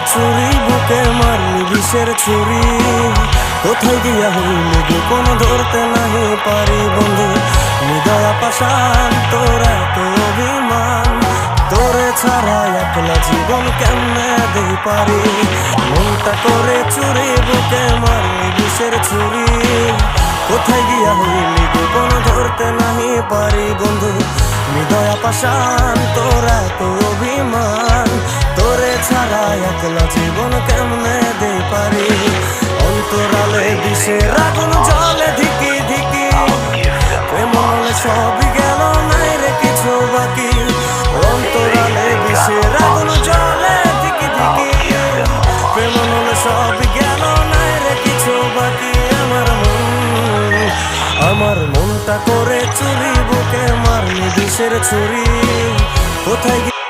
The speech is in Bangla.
চুরি বুকে মারলি বিষের ছুরি কোথায় গিয়া হইলি গোপন ধরতে নাহি পারি বন্ধু হৃদয়া পাষাণ তোর এত অভিমান তোরে ছাড়া একলা জীবন কেমনে দিই পারি মনটা করে চুরি বুকে মারলি বিষের ছুরি কোথায় গিয়া হইলি গোপন ধরতে নাহি পারি বন্ধু হৃদয়া পাষাণ তোর এত অভিমান তোরে ছাড়া একলা জীবন কেমনে দিই পারি অন্তরালে বিষের আগুন জ্বলে ধিকি ধিকি প্রেম হলে সবই গেল নাই রে কিছু বাকি অন্তরালে বিষের আগুন জ্বলে ধিকি ধিকি প্রেম হলে সবই গেল নাই রে কিছু বাকি আমার মনটা করে চুরি বুকে মারলি বিষের ছুরি কোথায়